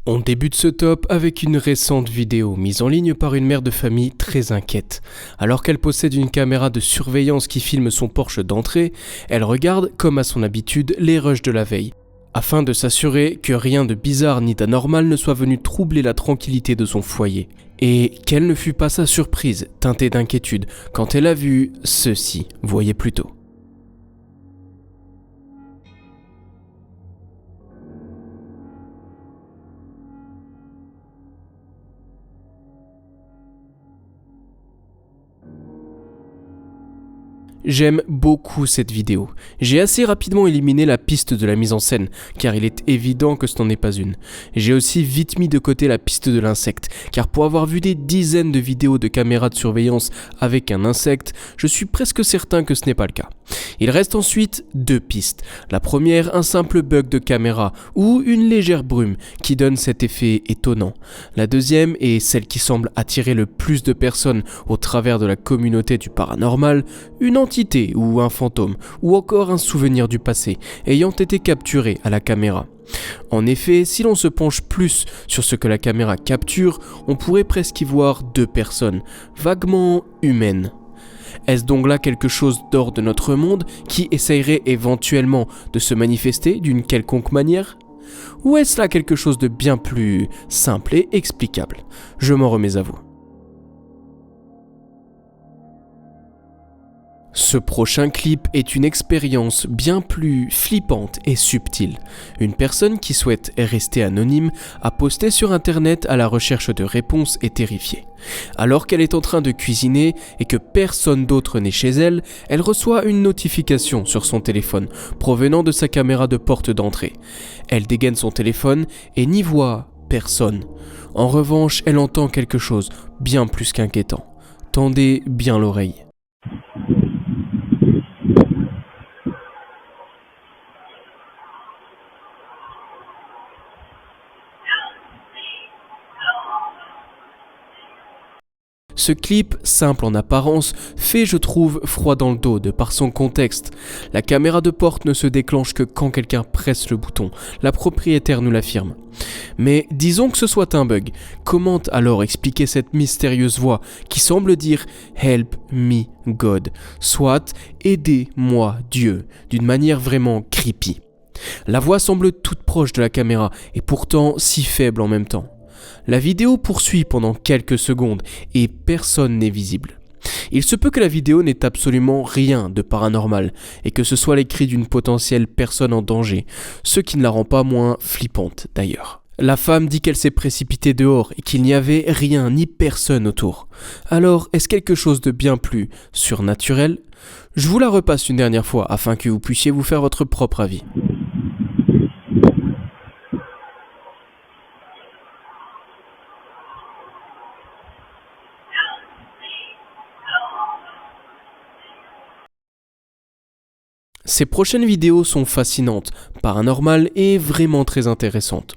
On débute ce top avec une récente vidéo mise en ligne par une mère de famille très inquiète. Alors qu'elle possède une caméra de surveillance qui filme son Porsche d'entrée, elle regarde, comme à son habitude, les rushs de la veille, afin de s'assurer que rien de bizarre ni d'anormal ne soit venu troubler la tranquillité de son foyer. Et quelle ne fut pas sa surprise, teintée d'inquiétude, quand elle a vu ceci, voyez plutôt. J'aime beaucoup cette vidéo. J'ai assez rapidement éliminé la piste de la mise en scène, car il est évident que ce n'en est pas une. J'ai aussi vite mis de côté la piste de l'insecte, car pour avoir vu des dizaines de vidéos de caméras de surveillance avec un insecte, je suis presque certain que ce n'est pas le cas. Il reste ensuite deux pistes. La première, un simple bug de caméra, ou une légère brume, qui donne cet effet étonnant. La deuxième, et celle qui semble attirer le plus de personnes au travers de la communauté du paranormal, une entité ou un fantôme, ou encore un souvenir du passé, ayant été capturé à la caméra. En effet, si l'on se penche plus sur ce que la caméra capture, on pourrait presque y voir deux personnes, vaguement humaines. Est-ce donc là quelque chose d'hors de notre monde qui essayerait éventuellement de se manifester d'une quelconque manière ? Ou est-ce là quelque chose de bien plus simple et explicable ? Je m'en remets à vous. Ce prochain clip est une expérience bien plus flippante et subtile. Une personne qui souhaite rester anonyme a posté sur internet à la recherche de réponses et terrifiée. Alors qu'elle est en train de cuisiner et que personne d'autre n'est chez elle, elle reçoit une notification sur son téléphone provenant de sa caméra de porte d'entrée. Elle dégaine son téléphone et n'y voit personne. En revanche, elle entend quelque chose bien plus qu'inquiétant. Tendez bien l'oreille. Ce clip, simple en apparence, fait, je trouve, froid dans le dos de par son contexte. La caméra de porte ne se déclenche que quand quelqu'un presse le bouton, la propriétaire nous l'affirme. Mais disons que ce soit un bug, comment alors expliquer cette mystérieuse voix qui semble dire « Help me God », soit « Aidez-moi Dieu », d'une manière vraiment creepy. La voix semble toute proche de la caméra et pourtant si faible en même temps. La vidéo poursuit pendant quelques secondes et personne n'est visible. Il se peut que la vidéo n'ait absolument rien de paranormal et que ce soit les cris d'une potentielle personne en danger, ce qui ne la rend pas moins flippante d'ailleurs. La femme dit qu'elle s'est précipitée dehors et qu'il n'y avait rien ni personne autour. Alors, est-ce quelque chose de bien plus surnaturel ? Je vous la repasse une dernière fois afin que vous puissiez vous faire votre propre avis. Ces prochaines vidéos sont fascinantes, paranormales et vraiment très intéressantes.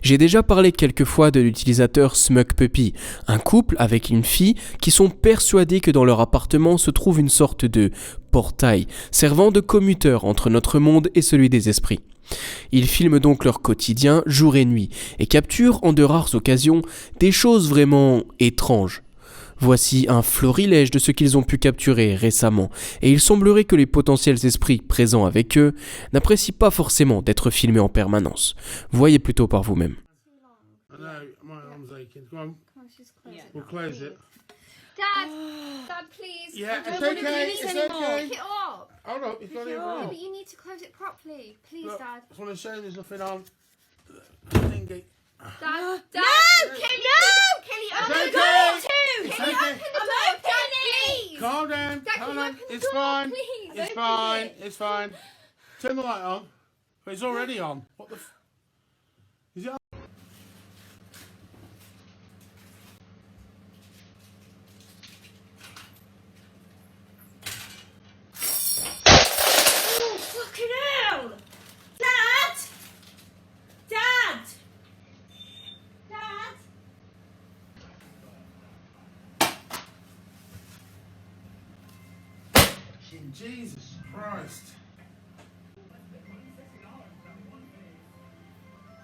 J'ai déjà parlé quelques fois de l'utilisateur Smug Puppy, un couple avec une fille qui sont persuadés que dans leur appartement se trouve une sorte de portail servant de commuteur entre notre monde et celui des esprits. Ils filment donc leur quotidien jour et nuit et capturent en de rares occasions des choses vraiment étranges. Voici un florilège de ce qu'ils ont pu capturer récemment, et il semblerait que les potentiels esprits présents avec eux n'apprécient pas forcément d'être filmés en permanence. Voyez plutôt par vous-même. I know, my arm's aching. Go on, Come on, she's closed. we'll close it. Dad, Dad, please. Yeah, I it's don't want to do okay, this it's anymore. okay. Pick it up. Hold on, it's not even Yeah, on. but you need to close it properly, please, Look, Dad. I just want to show there's nothing on. Thingy. Dad, Dad. No! Kelly, No! Kelly, It's open the okay. door too. It's Kelly, okay. open the door, Dad, please. Calm down. Dad, can Hold you on. open the It's door, fine. please? It's Open fine. it. It's fine. Turn the light on. But it's already on. What the is it on? Oh, fucking hell! Dad! Dad! Dad! Jesus Christ.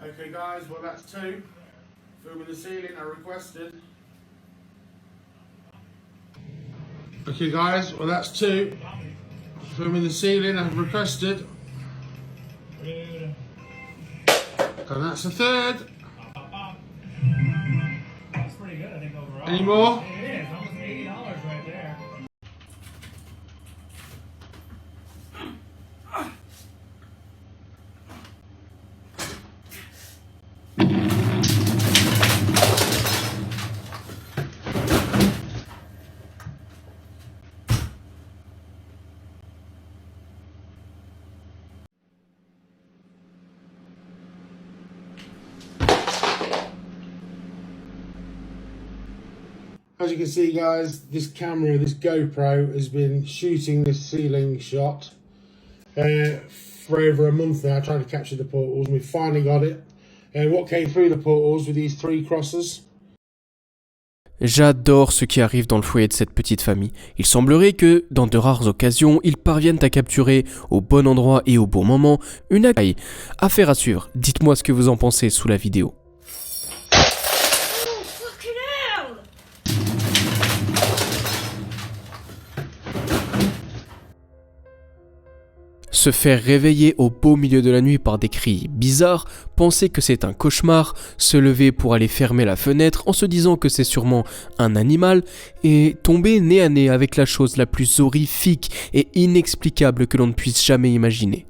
Okay guys, well that's two. Filming the ceiling, I requested. Okay guys, well that's 2. Filming the ceiling, I've requested. And that's a 3rd. That's pretty good, I think, overall. Any more? It is, almost $80 right there. As you can see guys, this camera, this GoPro has been shooting this ceiling shot for over a month now, trying to capture the portals, and we finally got it. What came through the portals with these 3 crosses? J'adore ce qui arrive dans le foyer de cette petite famille. Il semblerait que, dans de rares occasions, ils parviennent à capturer, au bon endroit et au bon moment, une acaille. Affaire à suivre, dites-moi ce que vous en pensez sous la vidéo. Oh, fucking hell! Se faire réveiller au beau milieu de la nuit par des cris bizarres, penser que c'est un cauchemar, se lever pour aller fermer la fenêtre en se disant que c'est sûrement un animal, et tomber nez à nez avec la chose la plus horrifique et inexplicable que l'on ne puisse jamais imaginer.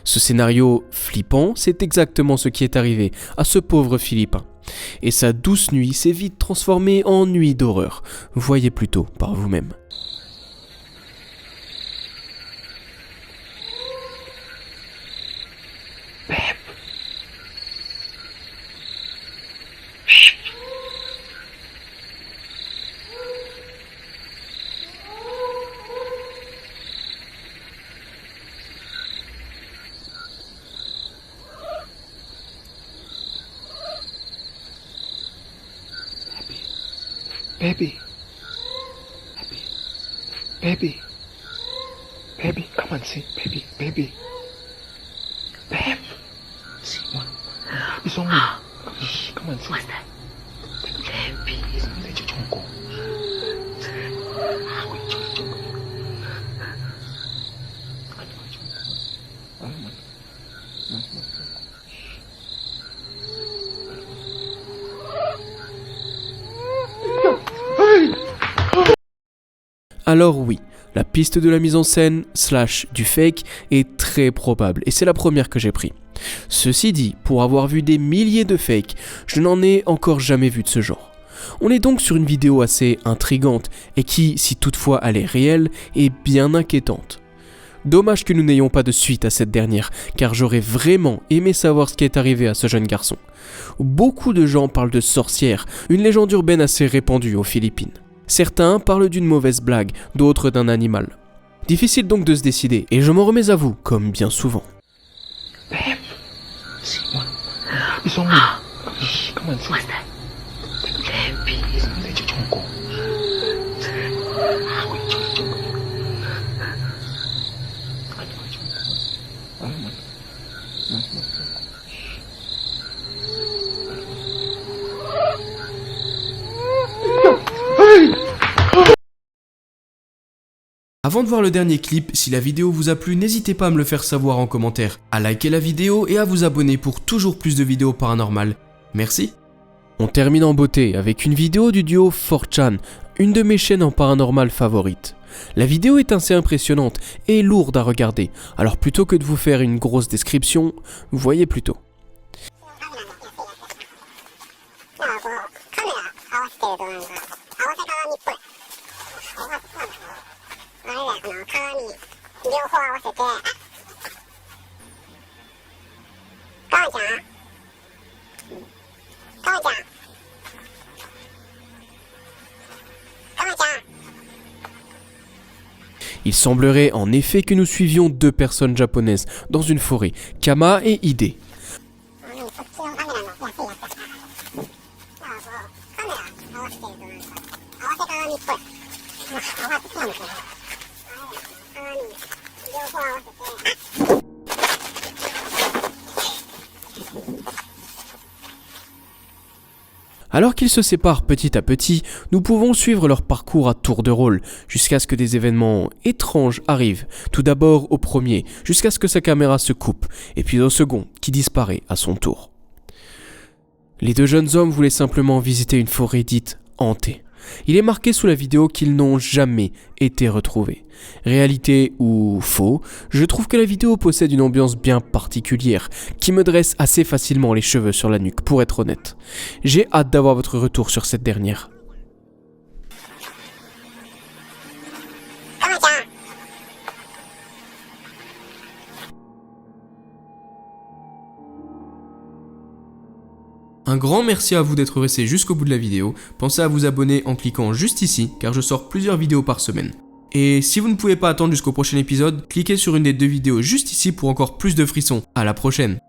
Ce scénario flippant, c'est exactement ce qui est arrivé à ce pauvre Philippin. Et sa douce nuit s'est vite transformée en nuit d'horreur. Voyez plutôt par vous-même. Baby. Baby. Baby. Come on, see. Baby. Baby. Babe. See what? It's only. Shh, come on, see. What's that? Baby. It's only Chichonko. Alors oui, la piste de la mise en scène / du fake est très probable et c'est la première que j'ai pris. Ceci dit, pour avoir vu des milliers de fakes, je n'en ai encore jamais vu de ce genre. On est donc sur une vidéo assez intrigante et qui, si toutefois elle est réelle, est bien inquiétante. Dommage que nous n'ayons pas de suite à cette dernière, car j'aurais vraiment aimé savoir ce qui est arrivé à ce jeune garçon. Beaucoup de gens parlent de sorcières, une légende urbaine assez répandue aux Philippines. Certains parlent d'une mauvaise blague, d'autres d'un animal. Difficile donc de se décider, et je m'en remets à vous, comme bien souvent. Babe. See what? It's only. Shh, come on, see. What's that? Baby. It's only Chichonko. Avant de voir le dernier clip, si la vidéo vous a plu, n'hésitez pas à me le faire savoir en commentaire, à liker la vidéo et à vous abonner pour toujours plus de vidéos paranormales. Merci. On termine en beauté avec une vidéo du duo 4chan, une de mes chaînes en paranormal favorites. La vidéo est assez impressionnante et lourde à regarder, alors plutôt que de vous faire une grosse description, voyez plutôt. Il semblerait en effet que nous suivions 2 personnes japonaises dans une forêt, Kama et Ide. Alors qu'ils se séparent petit à petit, nous pouvons suivre leur parcours à tour de rôle, jusqu'à ce que des événements étranges arrivent. Tout d'abord au premier, jusqu'à ce que sa caméra se coupe, et puis au second, qui disparaît à son tour. Les deux jeunes hommes voulaient simplement visiter une forêt dite hantée. Il est marqué sous la vidéo qu'ils n'ont jamais été retrouvés. Réalité ou faux, je trouve que la vidéo possède une ambiance bien particulière, qui me dresse assez facilement les cheveux sur la nuque, pour être honnête. J'ai hâte d'avoir votre retour sur cette dernière. Un grand merci à vous d'être resté jusqu'au bout de la vidéo. Pensez à vous abonner en cliquant juste ici, car je sors plusieurs vidéos par semaine. Et si vous ne pouvez pas attendre jusqu'au prochain épisode, cliquez sur une des deux vidéos juste ici pour encore plus de frissons. À la prochaine!